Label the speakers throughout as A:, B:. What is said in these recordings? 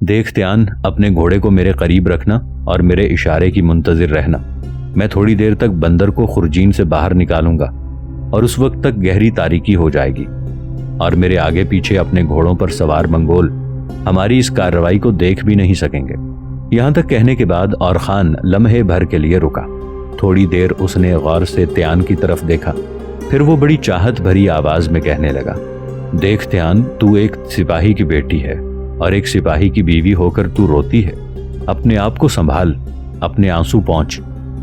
A: دیکھ تیان، اپنے گھوڑے کو میرے قریب رکھنا اور میرے اشارے کی منتظر رہنا۔ میں تھوڑی دیر تک بندر کو خرجین سے باہر نکالوں گا اور اس وقت تک گہری تاریکی ہو جائے گی، اور میرے آگے پیچھے اپنے گھوڑوں پر سوار منگول ہماری اس کارروائی کو دیکھ بھی نہیں سکیں گے۔ یہاں تک کہنے کے بعد اور خان لمحے بھر کے لیے رکا۔ تھوڑی دیر اس نے غور سے تیان کی طرف دیکھا، پھر وہ بڑی چاہت بھری آواز میں کہنے لگا، دیکھ تیان، تو ایک سپاہی کی بیٹی ہے اور ایک سپاہی کی بیوی ہو کر تو روتی ہے۔ اپنے آپ کو سنبھال، اپنے آنسو پونچھ،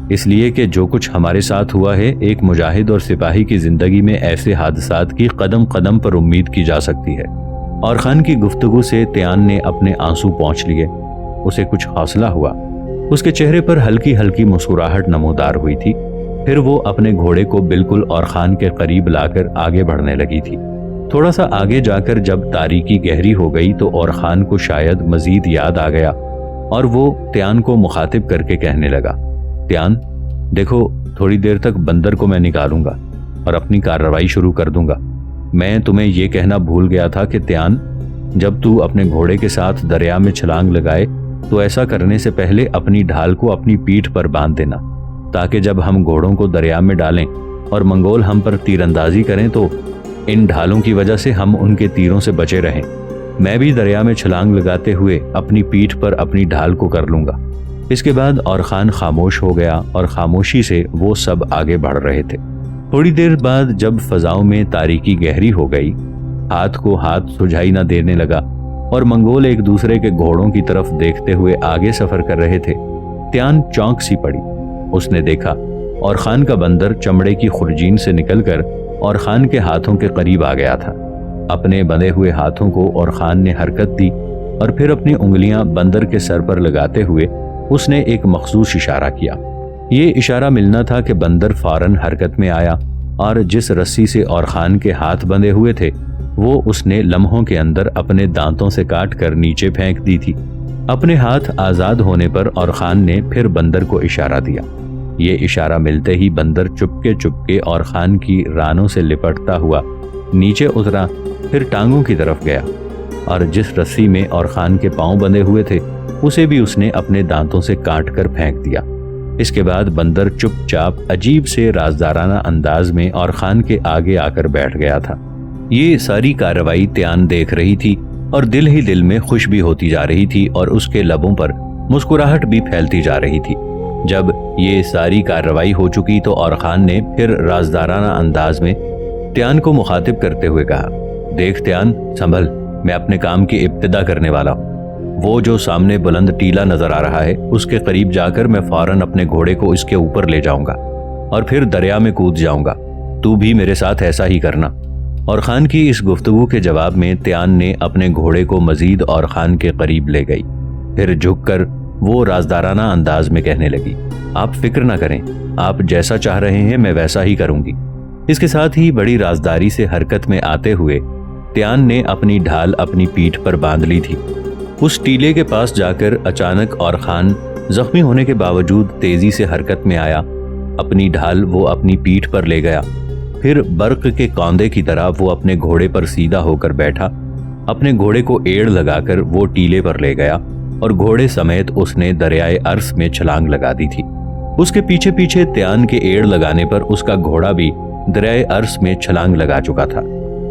A: اس لیے کہ جو کچھ ہمارے ساتھ ہوا ہے، ایک مجاہد اور سپاہی کی زندگی میں ایسے حادثات کی قدم قدم پر امید کی جا سکتی ہے۔ اور خان کی گفتگو سے تیان نے اپنے آنسو پونچھ لیے۔ اسے کچھ حوصلہ ہوا، اس کے چہرے پر ہلکی ہلکی مسکراہٹ نمودار ہوئی تھی۔ پھر وہ اپنے گھوڑے کو بالکل اور خان کے قریب لا کر آگے بڑھنے لگی تھی۔ تھوڑا سا آگے جا کر جب تاریکی گہری ہو گئی تو اور خان کو شاید مزید یاد آ گیا، اور وہ تیان کو مخاطب کر کے کہنے لگا، تیان دیکھو، تھوڑی دیر تک بندر کو میں نکالوں گا اور اپنی کارروائی شروع کر دوں گا۔ میں تمہیں یہ کہنا بھول گیا تھا کہ تیان، جب تو اپنے گھوڑے کے ساتھ دریا میں چھلانگ لگائے تو ایسا کرنے سے پہلے اپنی ڈھال کو اپنی پیٹھ پر باندھ دینا، تاکہ جب ہم گھوڑوں کو دریا میں ڈالیں اور منگول ہم پر تیر اندازی کریں تو ان ڈھالوں کی وجہ سے ہم ان کے تیروں سے بچے رہیں۔ میں بھی دریا میں چھلانگ لگاتے ہوئے اپنی پیٹھ پر اپنی ڈھال کو کر لوں گا۔ اس کے بعد اور خان خاموش ہو گیا اور خاموشی سے وہ سب آگے بڑھ رہے تھے۔ تھوڑی دیر بعد جب فضاؤں میں تاریکی گہری ہو گئی، ہاتھ کو ہاتھ سجھائی نہ دینے لگا اور منگول ایک دوسرے کے گھوڑوں کی طرف دیکھتے ہوئے آگے سفر کر رہے تھے، تیان چونک سی پڑی۔ اس نے دیکھا اور خان کا بندر چمڑے کی خرجین سے نکل کر اور خان کے ہاتھوں کے قریب آ گیا تھا۔ اپنے بندھے ہوئے ہاتھوں کو اور خان نے حرکت دی اور پھر اپنی انگلیاں بندر کے سر پر لگاتے ہوئے اس نے ایک مخصوص اشارہ کیا۔ یہ اشارہ ملنا تھا کہ بندر فوراً حرکت میں آیا، اور جس رسی سے اور خان کے ہاتھ بندھے ہوئے تھے وہ اس نے لمحوں کے اندر اپنے دانتوں سے کاٹ کر نیچے پھینک دی تھی۔ اپنے ہاتھ آزاد ہونے پر اور خان نے پھر بندر کو اشارہ دیا۔ یہ اشارہ ملتے ہی بندر چپکے اور خان کی رانوں سے لپٹتا ہوا نیچے اترا، پھر ٹانگوں کی طرف گیا، اور جس رسی میں اور خان کے پاؤں بندھے ہوئے تھے اسے بھی اس نے اپنے دانتوں سے کاٹ کر پھینک دیا۔ اس کے بعد بندر چپ چاپ عجیب سے رازدارانہ انداز میں اور خان کے آگے آ کر بیٹھ گیا تھا۔ یہ ساری کارروائی تیان دیکھ رہی تھی اور دل ہی دل میں خوش بھی ہوتی جا رہی تھی، اور اس کے لبوں پر مسکراہٹ بھی پھیلتی جا رہی تھی۔ جب یہ ساری کارروائی ہو چکی تو اور خان نے پھر رازدارانہ انداز میں تیان کو مخاطب کرتے ہوئے کہا، دیکھ تیان، سنبھل، میں اپنے کام کی ابتدا کرنے والا ہوں۔ وہ جو سامنے بلند ٹیلا نظر آ رہا ہے اس کے قریب جا کر میں فوراً اپنے گھوڑے کو اس کے اوپر لے جاؤں گا اور پھر دریا میں کود جاؤں گا۔ تو بھی میرے ساتھ ایسا ہی کرنا۔ اور خان کی اس گفتگو کے جواب میں تیان نے اپنے گھوڑے کو مزید اور خان کے قریب لے گئی۔ پھر جھک کر وہ رازدارانہ انداز میں کہنے لگی، آپ فکر نہ کریں، آپ جیسا چاہ رہے ہیں میں ویسا ہی کروں گی۔ اس کے ساتھ ہی بڑی رازداری سے حرکت میں آتے ہوئے تیان نے اپنی ڈھال اپنی پیٹھ پر باندھ لی تھی۔ اس ٹیلے کے پاس جا کر اچانک اور خان زخمی ہونے کے باوجود تیزی سے حرکت میں آیا۔ اپنی ڈھال وہ اپنی پیٹھ پر لے گیا، پھر برق کے کاندے کی طرح وہ اپنے گھوڑے پر سیدھا ہو کر بیٹھا۔ اپنے گھوڑے کو ایڑ لگا کر وہ ٹیلے پر لے گیا اور گھوڑے سمیت اس نے دریائے ارس میں چھلانگ لگا دی تھی۔ اس کے پیچھے پیچھے تیان کے ایڑ لگانے پر اس کا گھوڑا بھی دریائے ارس میں چھلانگ لگا چکا تھا۔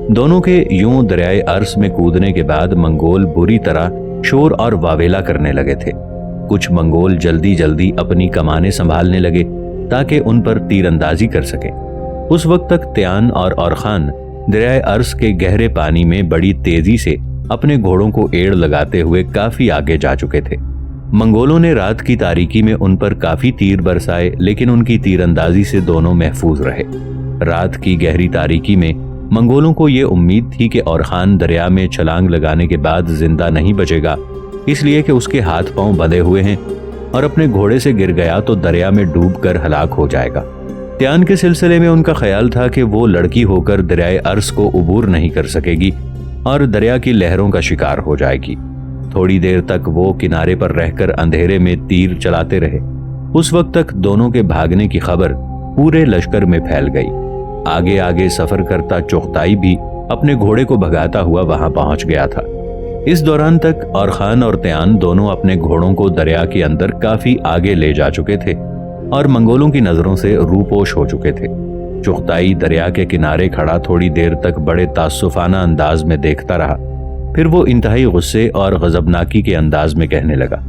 A: دونوں کے یوں دریائے ارس میں کودنے کے بعد منگول بری طرح شور اور واویلا کرنے لگے تھے۔ کچھ منگول جلدی جلدی اپنی کمانیں سنبھالنے لگے تاکہ ان پر تیر اندازی کر سکیں۔ اس وقت تک تیان اور خان دریائے ارس کے گہرے پانی میں بڑی تیزی سے اپنے گھوڑوں کو ایڑ لگاتے ہوئے کافی آگے جا چکے تھے۔ منگولوں نے رات کی تاریکی میں ان پر کافی تیر برسائے، لیکن ان کی تیر اندازی سے دونوں محفوظ رہے۔ رات کی گہری تاریکی میں منگولوں کو یہ امید تھی کہ اور خان دریا میں چھلانگ لگانے کے بعد زندہ نہیں بچے گا، اس لیے کہ اس کے ہاتھ پاؤں بندھے ہوئے ہیں، اور اپنے گھوڑے سے گر گیا تو دریا میں ڈوب کر ہلاک ہو جائے گا۔ تیان کے سلسلے میں ان کا خیال تھا کہ وہ لڑکی ہو کر دریائے ارس کو عبور نہیں کر سکے گی اور دریا کی لہروں کا شکار ہو جائے گی۔ تھوڑی دیر تک وہ کنارے پر رہ کر اندھیرے میں تیر چلاتے رہے۔ اس وقت تک دونوں کے بھاگنے کی خبر پورے لشکر میں پھیل گئی۔ آگے آگے سفر کرتا چغتائی بھی اپنے گھوڑے کو بھگاتا ہوا وہاں پہنچ گیا تھا۔ اس دوران تک اور خان اور تیان دونوں اپنے گھوڑوں کو دریا کے اندر کافی آگے لے جا چکے تھے اور منگولوں کی نظروں سے روپوش ہو چکے تھے۔ چغتائی دریا کے کنارے کھڑا تھوڑی دیر تک بڑے تعسفانہ انداز میں دیکھتا رہا، پھر وہ انتہائی غصے اور غضبناکی کے انداز میں کہنے لگا،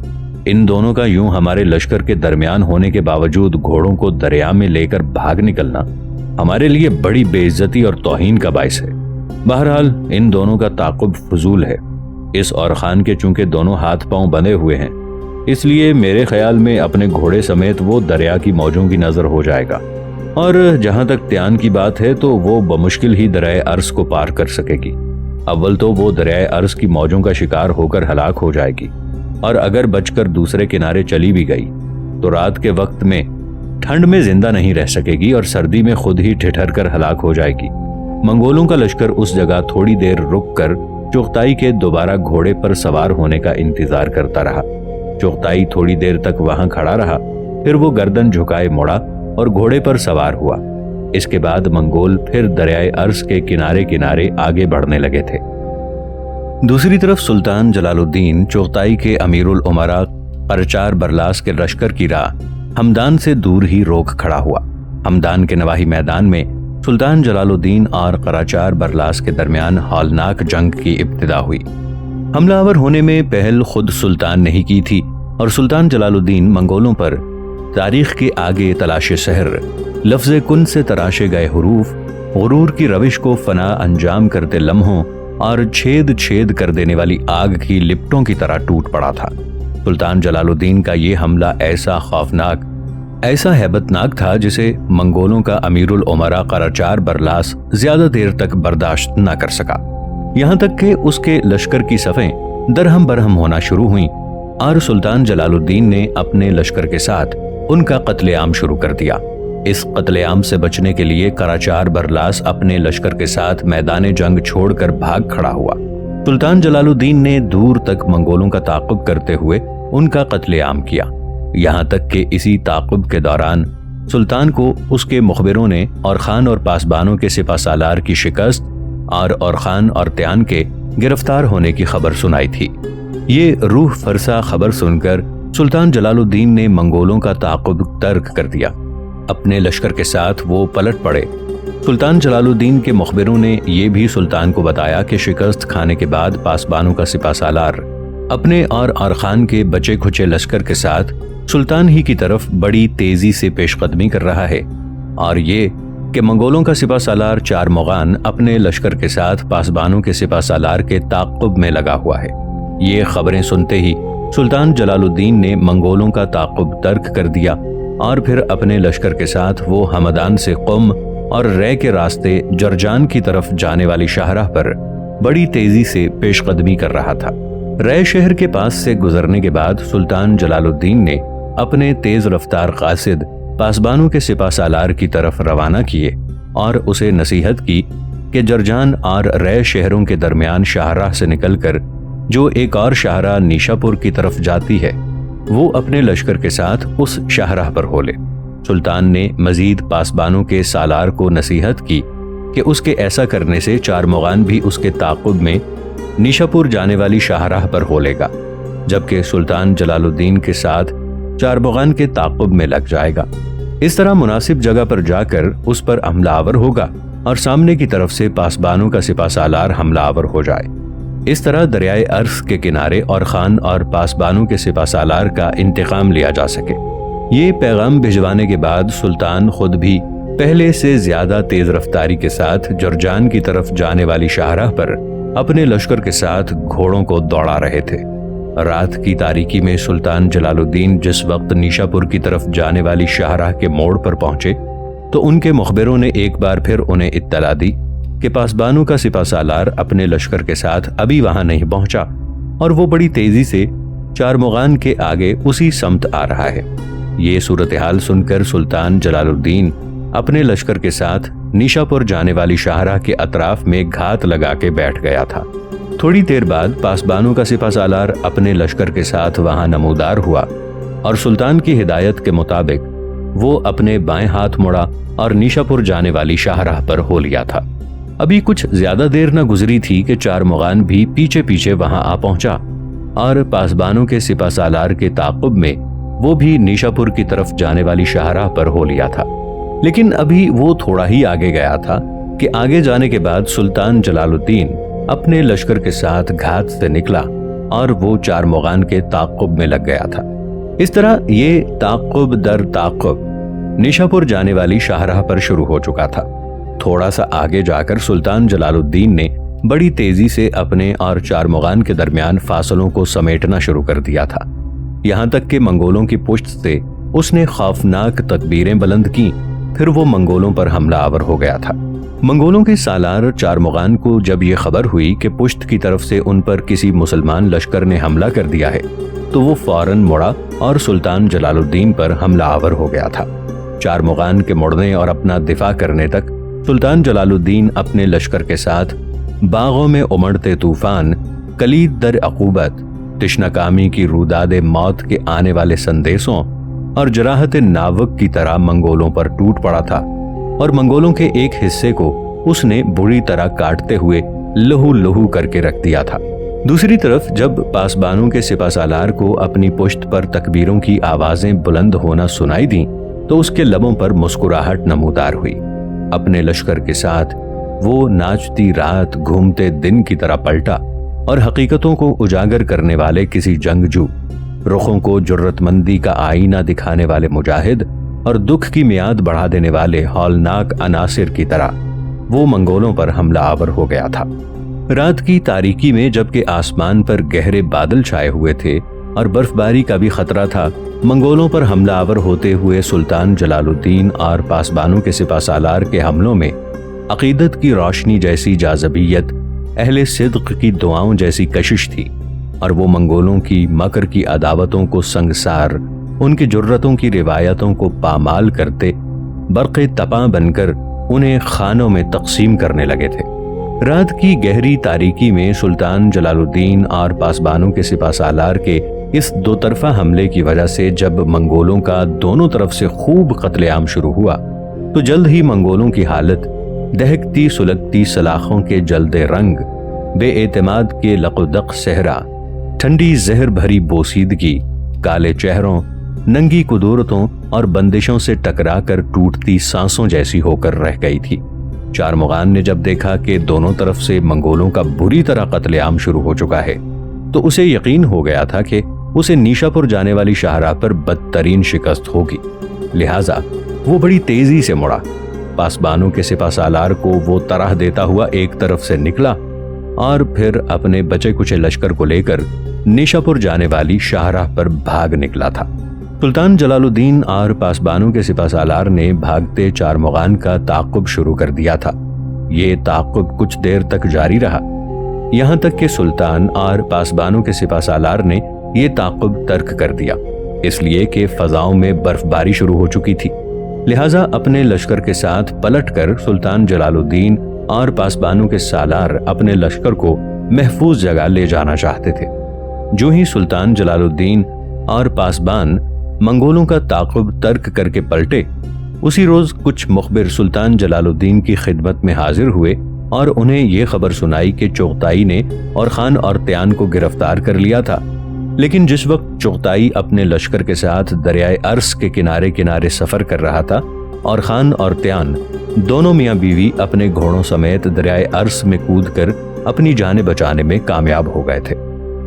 A: ان دونوں کا یوں ہمارے لشکر کے درمیان ہونے کے باوجود گھوڑوں کو دریا میں لے کر بھاگ نکلنا ہمارے لیے بڑی بے عزتی اور توہین کا باعث ہے۔ بہرحال ان دونوں کا تعاقب فضول ہے۔ اس اور خان کے چونکہ دونوں ہاتھ پاؤں بندھے ہوئے ہیں، اس لیے میرے خیال میں اپنے گھوڑے سمیت وہ دریا کی موجوں کی نظر ہو جائے گا، اور جہاں تک تیان کی بات ہے تو وہ بمشکل ہی دریائے ارس کو پار کر سکے گی۔ اول تو وہ دریائے ارس کی موجوں کا شکار ہو کر ہلاک ہو جائے گی، اور اگر بچ کر دوسرے کنارے چلی بھی گئی تو رات کے وقت میں ٹھنڈ میں زندہ نہیں رہ سکے گی اور سردی میں خود ہی ٹھٹر کر ہلاک ہو جائے گی۔ منگولوں کا لشکر اس جگہ تھوڑی دیر رک کر چغتائی کے دوبارہ گھوڑے پر سوار ہونے کا انتظار کرتا رہا۔ چغتائی تھوڑی دیر تک وہاں کھڑا رہا، پھر وہ گردن جھکائے مڑا اور گھوڑے پر سوار ہوا۔ اس کے بعد منگول پھر دریائے ارس کے کنارے کنارے آگے بڑھنے لگے تھے۔ دوسری طرف سلطان جلال الدین چغتائی کے امیر الامراء قرچار برلاس کے لشکر کی راہ ہمدان سے دور ہی روک کھڑا ہوا۔ ہمدان کے نواحی میدان میں سلطان جلال الدین اور قراچار برلاس کے درمیان ہولناک جنگ کی ابتدا ہوئی۔ حملہ آور ہونے میں پہل خود سلطان نے ہی کی تھی، اور سلطان جلال الدین منگولوں پر تاریخ کے آگے تلاش سحر، لفظ کن سے تراشے گئے حروف، غرور کی روش کو فنا انجام کرتے لمحوں اور چھید چھید کر دینے والی آگ کی لپٹوں کی طرح ٹوٹ پڑا تھا۔ سلطان جلال الدین کا یہ حملہ ایسا خوفناک، ایسا ہیبت ناک تھا جسے منگولوں کا امیر الامراء قراچار برلاس زیادہ دیر تک برداشت نہ کر سکا، یہاں تک کہ اس کے لشکر کی صفیں درہم برہم ہونا شروع ہوئیں، اور سلطان جلال الدین نے اپنے لشکر کے ساتھ ان کا قتل عام شروع کر دیا۔ اس قتل عام سے بچنے کے لیے قراچار برلاس اپنے لشکر کے ساتھ میدان جنگ چھوڑ کر بھاگ کھڑا ہوا۔ سلطان جلال الدین نے دور تک منگولوں کا تعاقب کرتے ہوئے ان کا قتل عام کیا، یہاں تک کہ اسی تعاقب کے دوران سلطان کو اس کے مخبروں نے اور خان اور پاسبانوں کے سپہ سالار کی شکست اور خان اور تیان کے گرفتار ہونے کی خبر سنائی تھی۔ یہ روح فرسا خبر سن کر سلطان جلال الدین نے منگولوں کا تعاقب ترک کر دیا۔ اپنے لشکر کے ساتھ وہ پلٹ پڑے۔ سلطان جلال الدین کے مخبروں نے یہ بھی سلطان کو بتایا کہ شکست کھانے کے بعد پاسبانوں کا سپہ سالار اپنے اور خان کے بچے کھچے لشکر کے ساتھ سلطان ہی کی طرف بڑی تیزی سے پیش قدمی کر رہا ہے، اور یہ کہ منگولوں کا سپہ سالار چارمغان اپنے لشکر کے ساتھ پاسبانوں کے سپہ سالار کے تعاقب میں لگا ہوا ہے۔ یہ خبریں سنتے ہی سلطان جلال الدین نے منگولوں کا تعاقب ترک کر دیا، اور پھر اپنے لشکر کے ساتھ وہ ہمدان سے قم اور رے کے راستے جرجان کی طرف جانے والی شاہراہ پر بڑی تیزی سے پیش قدمی کر رہا تھا۔ رے شہر کے پاس سے گزرنے کے بعد سلطان جلال الدین نے اپنے تیز رفتار قاصد پاسبانوں کے سپہ سالار کی طرف روانہ کیے اور اسے نصیحت کی کہ جرجان اور رے شہروں کے درمیان شاہراہ سے نکل کر جو ایک اور شاہراہ نیشاپور کی طرف جاتی ہے، وہ اپنے لشکر کے ساتھ اس شاہراہ پر ہو لے۔ سلطان نے مزید پاسبانوں کے سالار کو نصیحت کی کہ اس کے ایسا کرنے سے چارمغان بھی اس کے تعاقب میں نیشاپور جانے والی شاہراہ پر ہو لے گا، جبکہ سلطان جلال الدین کے ساتھ چارمغان کے تعاقب میں لگ جائے گا۔ اس طرح مناسب جگہ پر جا کر اس پر حملہ آور ہوگا اور سامنے کی طرف سے پاسبانوں کا سپہ سالار حملہ آور ہو جائے۔ اس طرح دریائے ارس کے کنارے اور خان اور پاسبانوں کے سپہ سالار کا انتقام لیا جا سکے۔ یہ پیغام بھجوانے کے بعد سلطان خود بھی پہلے سے زیادہ تیز رفتاری کے ساتھ جرجان کی طرف جانے والی شاہراہ پر اپنے لشکر کے ساتھ گھوڑوں کو دوڑا رہے تھے۔ رات کی تاریکی میں سلطان جلال الدین جس وقت نیشاپور کی طرف جانے والی شاہراہ کے موڑ پر پہنچے تو ان کے مخبروں نے ایک بار پھر انہیں اطلاع دی کہ پاسبانوں کا سپہ سالار اپنے لشکر کے ساتھ ابھی وہاں نہیں پہنچا، اور وہ بڑی تیزی سے چارمغان کے آگے اسی سمت آ رہا ہے۔ یہ صورتحال سن کر سلطان جلال الدین اپنے لشکر کے ساتھ نیشاپور جانے والی شاہراہ کے اطراف میں گھات لگا کے بیٹھ گیا تھا۔ تھوڑی دیر بعد پاسبانوں کا سپہ سالار اپنے لشکر کے ساتھ وہاں نمودار ہوا، اور سلطان کی ہدایت کے مطابق وہ اپنے بائیں ہاتھ مڑا اور نیشاپور جانے والی شاہراہ پر ہو لیا تھا۔ ابھی کچھ زیادہ دیر نہ گزری تھی کہ چارمغان بھی پیچھے پیچھے وہاں آ پہنچا اور پاسبانوں کے سپہ سالار کے تعاقب میں وہ بھی نیشاپور کی طرف جانے والی شاہراہ پر ہو لیا تھا۔ لیکن ابھی وہ تھوڑا ہی آگے گیا تھا کہ آگے جانے کے بعد سلطان جلال الدین اپنے لشکر کے ساتھ گھات سے نکلا اور وہ چارمغان کے تعاقب میں لگ گیا تھا۔ اس طرح یہ تعاقب در تعاقب نیشاپور جانے والی شاہراہ پر شروع ہو چکا تھا۔ تھوڑا سا آگے جا کر سلطان جلال الدین نے بڑی تیزی سے اپنے اور چارمغان کے درمیان فاصلوں کو سمیٹنا شروع کر دیا تھا، یہاں تک کہ منگولوں کی پشت سے اس نے خوفناک تکبیریں بلند کیں۔ پھر وہ منگولوں پر حملہ آور ہو گیا تھا۔ منگولوں کے سالار چارمغان کو جب یہ خبر ہوئی کہ پشت کی طرف سے ان پر کسی مسلمان لشکر نے حملہ کر دیا ہے تو وہ فوراً مڑا اور سلطان جلال الدین پر حملہ آور ہو گیا تھا۔ چارمغان کے مڑنے اور اپنا دفاع کرنے تک سلطان جلال الدین اپنے لشکر کے ساتھ باغوں میں امڑتے طوفان، کلید در عقوبت، تشنہ کامی کی روداد موت کے آنے والے سندیسوں اور جراحت ناوک کی طرح منگولوں پر ٹوٹ پڑا تھا، اور منگولوں کے ایک حصے کو اس نے بری طرح کاٹتے ہوئے لہو لہو کر کے رکھ دیا تھا۔ دوسری طرف جب پاسبانوں کے سپہ سالار کو اپنی پشت پر تکبیروں کی آوازیں بلند ہونا سنائی دیں تو اس کے لبوں پر مسکراہٹ نمودار ہوئی۔ اپنے لشکر کے ساتھ وہ ناچتی رات گھومتے دن کی طرح پلٹا اور حقیقتوں کو اجاگر کرنے والے کسی جنگجو، رخوں کو جرت مندی کا آئینہ دکھانے والے مجاہد اور دکھ کی میعاد بڑھا دینے والے ہولناک عناصر کی طرح وہ منگولوں پر حملہ آور ہو گیا تھا۔ رات کی تاریکی میں جبکہ آسمان پر گہرے بادل چھائے ہوئے تھے اور برف باری کا بھی خطرہ تھا، منگولوں پر حملہ آور ہوتے ہوئے سلطان جلال الدین اور پاسبانوں کے سپہ سالار کے حملوں میں عقیدت کی روشنی جیسی جاذبیت، اہل صدق کی دعاؤں جیسی کشش تھی، اور وہ منگولوں کی مکر کی عداوتوں کو سنگسار، ان کی جرتوں کی روایتوں کو پامال کرتے برق تپاں بن کر انہیں خانوں میں تقسیم کرنے لگے تھے۔ رات کی گہری تاریکی میں سلطان جلال الدین اور پاسبانوں کے سپہ سالار کے اس دو طرفہ حملے کی وجہ سے جب منگولوں کا دونوں طرف سے خوب قتل عام شروع ہوا تو جلد ہی منگولوں کی حالت دہکتی سلگتی سلاخوں کے جلدے رنگ، بے اعتماد کے لقدق صحرا، ٹھنڈی زہر بھری بوسیدگی، کالے چہروں، ننگی قدورتوں اور بندشوں سے ٹکرا کر ٹوٹتی سانسوں جیسی ہو کر رہ گئی تھی۔ چارمغان نے جب دیکھا کہ دونوں طرف سے منگولوں کا بری طرح قتل عام شروع ہو چکا ہے تو اسے یقین ہو گیا تھا کہ اسے نیشاپور جانے والی شاہراہ پر بدترین شکست ہوگی، لہٰذا وہ بڑی تیزی سے مڑا۔ پاسبانوں کے سپہ سالار کو وہ طرح دیتا ہوا ایک طرف سے نکلا اور پھر اپنے بچے کچے لشکر کو لے کر نیشاپور جانے والی شاہراہ پر بھاگ نکلا تھا۔ سلطان جلال الدین اور پاسبانوں کے سپہ سالار نے بھاگتے چارمغان کا تعاقب شروع کر دیا تھا۔ یہ تعاقب کچھ دیر تک جاری رہا، یہاں تک کہ سلطان اور پاسبانوں کے سپہ سالار نے یہ تعاقب ترک کر دیا، اس لیے کہ فضاؤں میں برف باری شروع ہو چکی تھی۔ لہٰذا اپنے لشکر کے ساتھ پلٹ کر سلطان جلال الدین اور پاسبانوں کے سالار اپنے لشکر کو محفوظ جگہ لے جانا چاہتے تھے۔ جو ہی سلطان جلال الدین اور پاسبان منگولوں کا تعاقب ترک کر کے پلٹے، اسی روز کچھ مخبر سلطان جلال الدین کی خدمت میں حاضر ہوئے اور انہیں یہ خبر سنائی کہ چغتائی نے اورخان اورتیان کو گرفتار کر لیا تھا۔ لیکن جس وقت چغتائی اپنے لشکر کے ساتھ دریائے ارس کے کنارے کنارے سفر کر رہا تھا، اورخان اورتیان دونوں میاں بیوی اپنے گھوڑوں سمیت دریائے ارس میں کود کر اپنی جانیں بچانے میں کامیاب ہو گئے تھے۔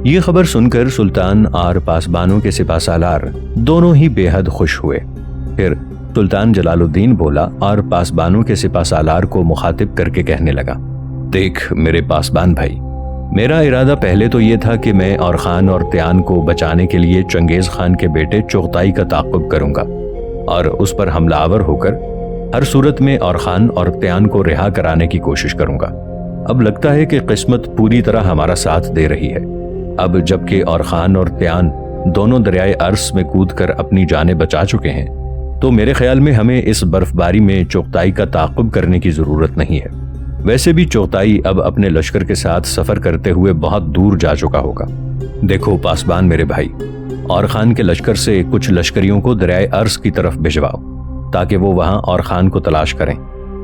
A: یہ خبر سن کر سلطان اور پاسبانوں کے سپہ سالار دونوں ہی بے حد خوش ہوئے۔ پھر سلطان جلال الدین بولا اور پاسبانوں کے سپہ سالار کو مخاطب کر کے کہنے لگا، دیکھ میرے پاسبان بھائی، میرا ارادہ پہلے تو یہ تھا کہ میں اورخان اورتیان کو بچانے کے لیے چنگیز خان کے بیٹے چغتائی کا تعاقب کروں گا اور اس پر حملہ آور ہو کر ہر صورت میں اورخان اورتیان کو رہا کرانے کی کوشش کروں گا۔ اب لگتا ہے کہ قسمت پوری طرح ہمارا ساتھ دے رہی ہے۔ اب جبکہ اورخان اور تیان دونوں دریائے ارس میں کود کر اپنی جانیں بچا چکے ہیں تو میرے خیال میں ہمیں اس برف باری میں چغتائی کا تعاقب کرنے کی ضرورت نہیں ہے۔ ویسے بھی چغتائی اب اپنے لشکر کے ساتھ سفر کرتے ہوئے بہت دور جا چکا ہوگا۔ دیکھو پاسبان میرے بھائی، اورخان کے لشکر سے کچھ لشکریوں کو دریائے ارس کی طرف بھجواؤ تاکہ وہ وہاں اورخان کو تلاش کریں۔